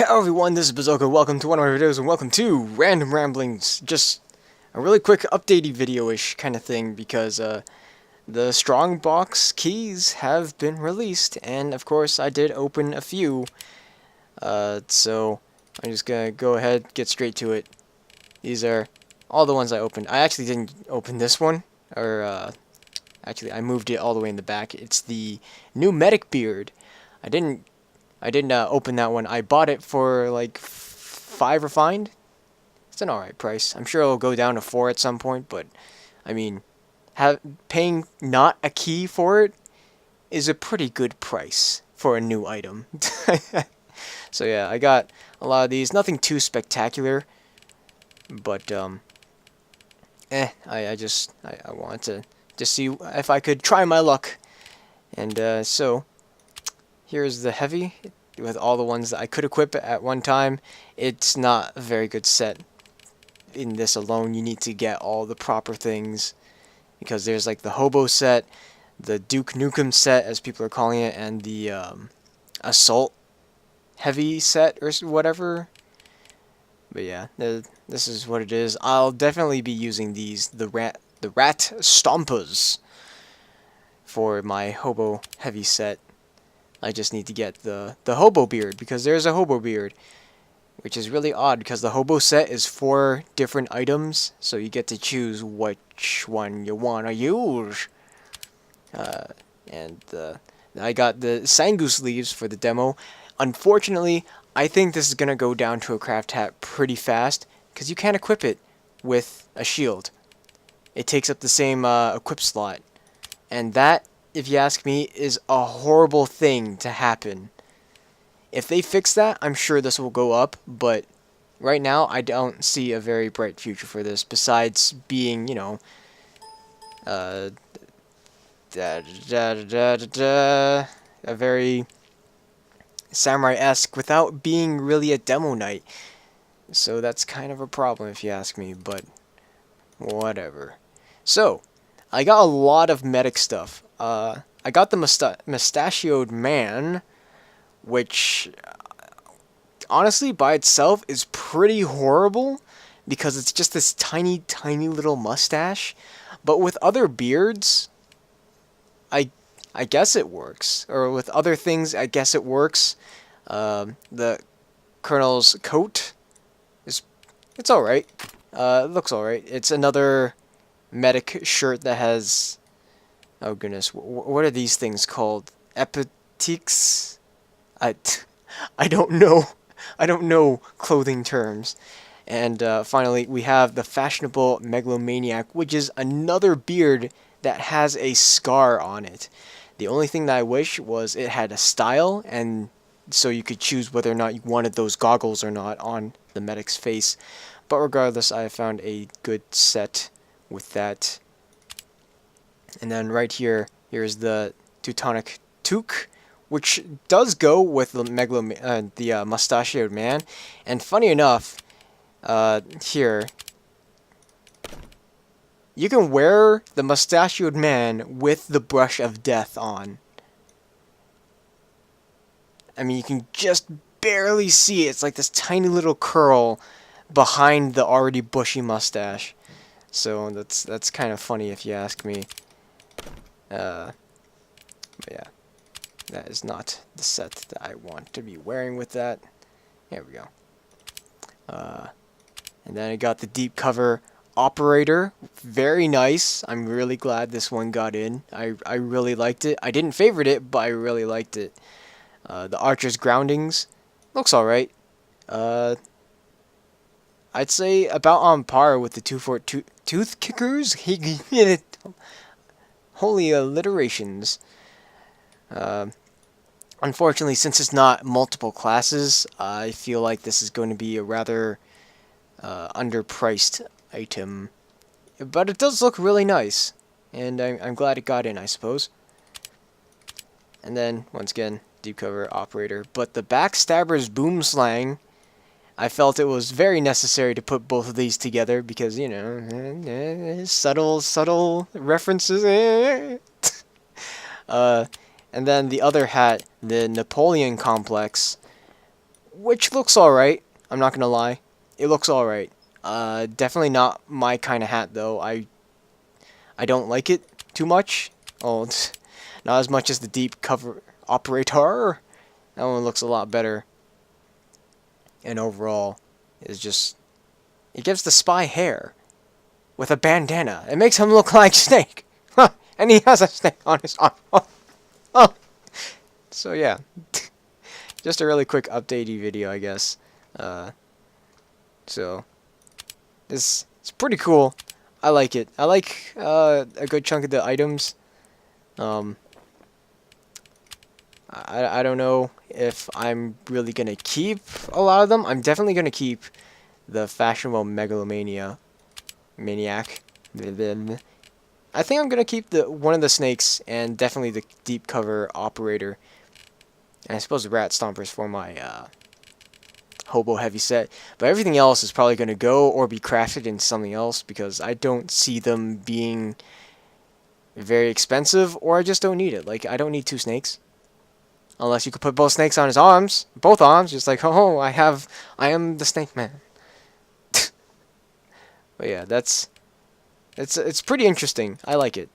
Hello everyone, this is Bazzoka. Welcome to one of my videos and welcome to Random Ramblings. Just a really quick updatey video-ish kind of thing because the Strongbox keys have been released and of course I did open a few. So I'm just gonna go ahead, get straight to it. These are all the ones I opened. I actually didn't open this one, or actually I moved it all the way in the back. It's the new Medic Beard. I didn't open that one. I bought it for like 5 refined. It's an alright price. I'm sure it'll go down to 4 at some point, but I mean, paying not a key for it is a pretty good price for a new item. So yeah, I got a lot of these. Nothing too spectacular, but I wanted to just see if I could try my luck, and so. Here's the heavy, with all the ones that I could equip at one time. It's not a very good set. In this alone, you need to get all the proper things, because there's like the Hobo set, the Duke Nukem set, as people are calling it, and the Assault Heavy set, or whatever. But yeah, this is what it is. I'll definitely be using these, the Rat Stompers, for my Hobo Heavy set. I just need to get the Hobo Beard, because there's a Hobo Beard, which is really odd, because the Hobo set is 4 different items, so you get to choose which one you want to use. And I got the Sangoose leaves for the demo. Unfortunately, I think this is going to go down to a craft hat pretty fast, because you can't equip it with a shield. It takes up the same equip slot, and that, if you ask me, is a horrible thing to happen. If they fix that, I'm sure this will go up, but right now I don't see a very bright future for this, besides being, you know, a very samurai-esque without being really a demo knight. So that's kind of a problem if you ask me, but whatever. So, I got a lot of medic stuff. I got the mustachioed man, which honestly by itself is pretty horrible because it's just this tiny, tiny little mustache. But with other beards, I guess it works. Or with other things, I guess it works. The Colonel's coat it's alright. It looks alright. It's another medic shirt that has, oh goodness, what are these things called? Epitiques? I don't know. I don't know clothing terms. And finally, we have the fashionable megalomaniac, which is another beard that has a scar on it. The only thing that I wish was it had a style, and so you could choose whether or not you wanted those goggles or not on the medic's face. But regardless, I found a good set with that. And then right here, here's the Teutonic Toque, which does go with the mustachioed man. And funny enough, here, you can wear the mustachioed man with the brush of death on. I mean, you can just barely see it. It's like this tiny little curl behind the already bushy mustache. So that's kind of funny if you ask me. But yeah, that is not the set that I want to be wearing with that. There we go. And then I got the deep cover operator. Very nice. I'm really glad this one got in. I really liked it. I didn't favorite it, but I really liked it. The Archer's groundings looks alright. I'd say about on par with the 2-4 tooth kickers. Holy alliterations. Unfortunately, since it's not multiple classes, I feel like this is going to be a rather underpriced item. But it does look really nice, and I'm glad it got in, I suppose. And then, once again, deep cover operator. But the Backstabber's Boomslang, I felt it was very necessary to put both of these together because, you know, subtle references. And then the other hat, the Napoleon Complex, which looks alright. I'm not gonna lie. It looks alright. Definitely not my kind of hat, though. I don't like it too much. Oh, it's not as much as the deep cover operator. That one looks a lot better. And overall, is just... It gives the spy hair with a bandana. It makes him look like Snake. And he has a snake on his arm. Oh. So yeah. Just a really quick updatey video, I guess. So it's pretty cool. I like it. I like a good chunk of the items. I don't know if I'm really gonna keep a lot of them. I'm definitely gonna keep the fashionable megalomania maniac. I think I'm gonna keep one of the snakes and definitely the deep cover operator. And I suppose the rat stompers for my hobo heavy set. But everything else is probably gonna go or be crafted into something else because I don't see them being very expensive, or I just don't need it. Like, I don't need 2 snakes. Unless you could put both snakes on his arms, both arms, just like, oh, I am the Snake Man. But yeah, it's pretty interesting. I like it.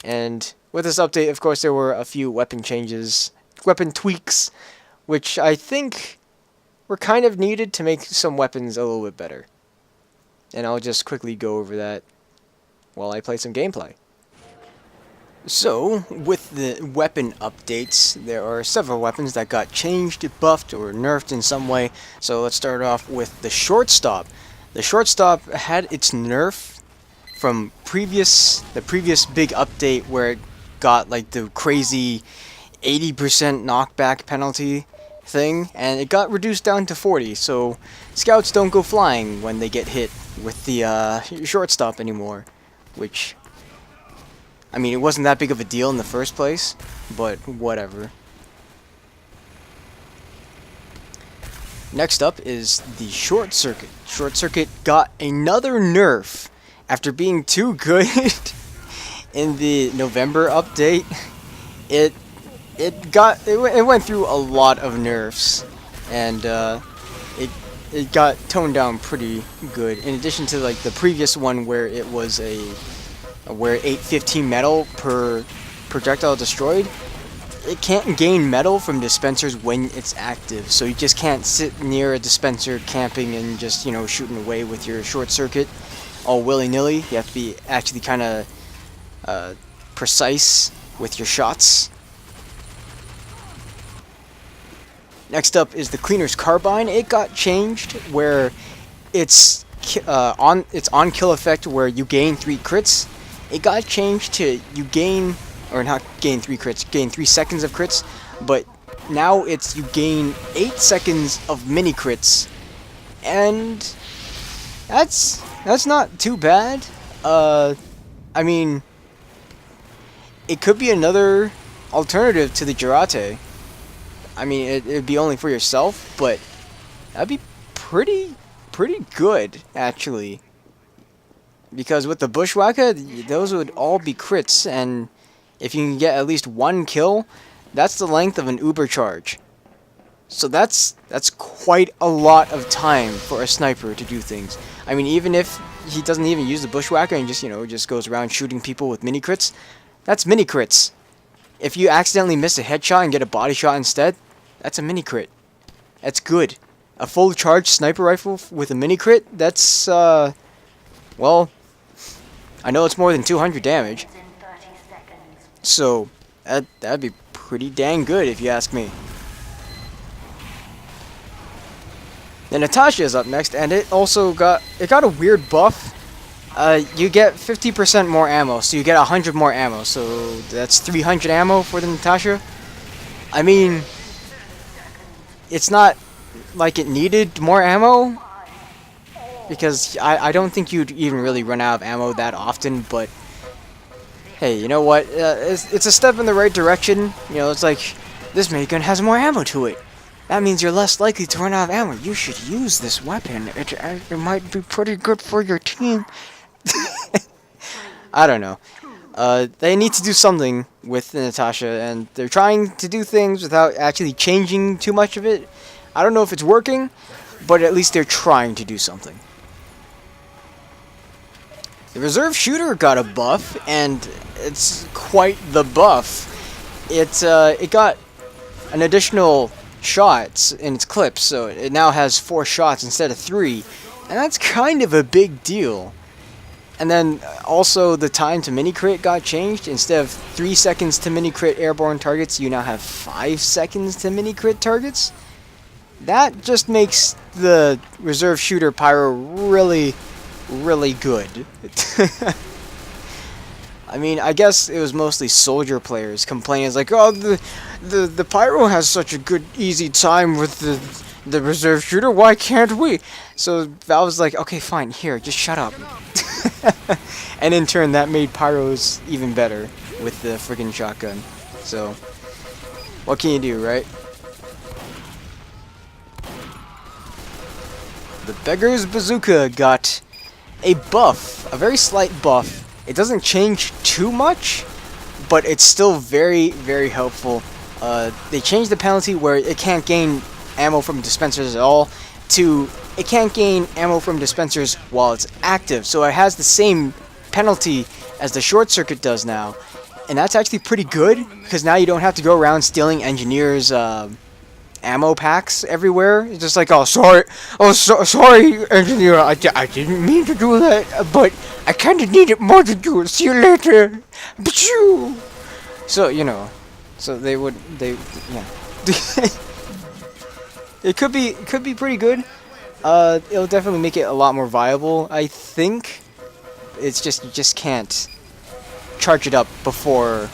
And with this update, of course, there were a few weapon changes, weapon tweaks, which I think were kind of needed to make some weapons a little bit better. And I'll just quickly go over that while I play some gameplay. So, with the weapon updates, there are several weapons that got changed, buffed, or nerfed in some way. So let's start off with the shortstop. The shortstop had its nerf from the previous big update where it got like the crazy 80% knockback penalty thing, and it got reduced down to 40, so scouts don't go flying when they get hit with the shortstop anymore, which... I mean, it wasn't that big of a deal in the first place, but whatever. Next up is the Short Circuit. Short Circuit got another nerf after being too good in the November update. It went through a lot of nerfs, and it got toned down pretty good. In addition to like the previous one where it was where it ate 15 metal per projectile destroyed, it can't gain metal from dispensers when it's active, so you just can't sit near a dispenser camping and just, you know, shooting away with your short circuit all willy-nilly. You have to be actually kind of precise with your shots. Next up is the Cleaner's Carbine. It got changed where it's on kill effect where you gain 3 crits. It got changed to you gain, or not gain 3 crits, gain 3 seconds of crits, but now it's you gain 8 seconds of mini crits, and that's not too bad. I mean, it could be another alternative to the Jirate. I mean, it'd be only for yourself, but that'd be pretty good, actually. Because with the Bushwhacker, those would all be crits, and if you can get at least 1 kill, that's the length of an Uber charge. So that's quite a lot of time for a sniper to do things. I mean, even if he doesn't even use the Bushwhacker and just, you know, just goes around shooting people with mini crits, that's mini crits. If you accidentally miss a headshot and get a body shot instead, that's a mini crit. That's good. A full charged sniper rifle with a mini crit, that's well, I know it's more than 200 damage. So that'd be pretty dang good if you ask me. Then Natasha is up next, and it also got a weird buff. You get 50% more ammo, so you get 100 more ammo. So that's 300 ammo for the Natasha. I mean, it's not like it needed more ammo, because I don't think you'd even really run out of ammo that often, but hey, you know what? It's a step in the right direction. You know, it's like, this minigun has more ammo to it. That means you're less likely to run out of ammo. You should use this weapon. It might be pretty good for your team. I don't know. They need to do something with Natasha, and they're trying to do things without actually changing too much of it. I don't know if it's working, but at least they're trying to do something. The reserve shooter got a buff, and it's quite the buff. It got an additional shots in its clips, so it now has 4 shots instead of 3, and that's kind of a big deal. And then also the time to mini crit got changed. Instead of 3 seconds to mini crit airborne targets, you now have 5 seconds to mini crit targets. That just makes the reserve shooter pyro really, really good. I mean, I guess it was mostly soldier players complaining. It's like, oh, the pyro has such a good, easy time with the reserve shooter. Why can't we? So Valve's like, okay, fine, here, just shut up. And in turn, that made pyros even better with the friggin' shotgun. So, what can you do, right? The Beggar's Bazzoka got a buff, a very slight buff. It doesn't change too much, but it's still very, very helpful. They changed the penalty where it can't gain ammo from dispensers at all to it can't gain ammo from dispensers while it's active. So it has the same penalty as the short circuit does now. And that's actually pretty good, because now you don't have to go around stealing engineers' ammo packs everywhere. It's just like, oh, sorry, sorry, engineer, I didn't mean to do that, but I kind of need it more to do it. See you later. So, you know, so yeah. It could be pretty good. It'll definitely make it a lot more viable, I think. It's just, you just can't charge it up before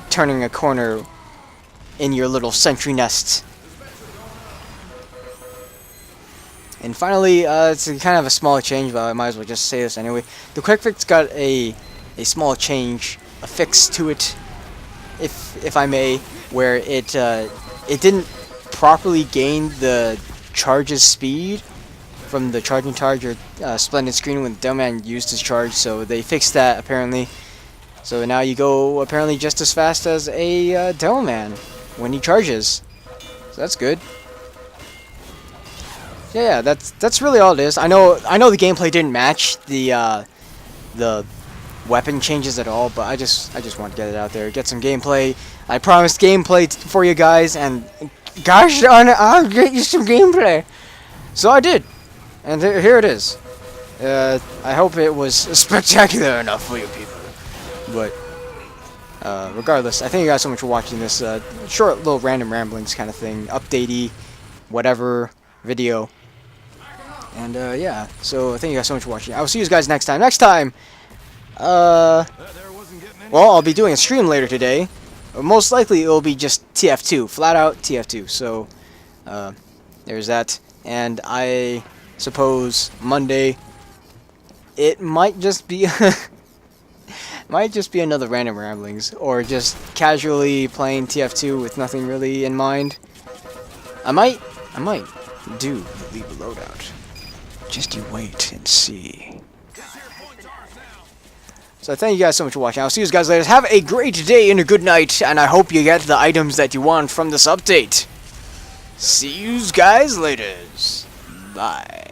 turning a corner in your little sentry nest. And finally, it's kind of a small change, but I might as well just say this anyway. The quick fix got a small change, a fix to it, if I may, where it didn't properly gain the charge's speed from the charging charge or splendid screen when the Delman used his charge, so they fixed that apparently. So now you go apparently just as fast as a Delman when he charges. So that's good. Yeah, that's really all it is. I know the gameplay didn't match the weapon changes at all, but I just want to get it out there, get some gameplay. I promised gameplay for you guys, and gosh darn it, I'll get you some gameplay. So I did, and here it is. I hope it was spectacular enough for you people. But regardless, I thank you guys so much for watching this short little random ramblings kind of thing, updatey, whatever video. And yeah, so thank you guys so much for watching. I will see you guys next time. Well, I'll be doing a stream later today. Most likely it will be just TF2, flat out TF2. So there's that. And I suppose Monday it might just be another random ramblings, or just casually playing TF2 with nothing really in mind. I might do leave a loadout. Just you wait and see. So thank you guys so much for watching. I'll see you guys later. Have a great day and a good night, and I hope you get the items that you want from this update. See you guys later. Bye.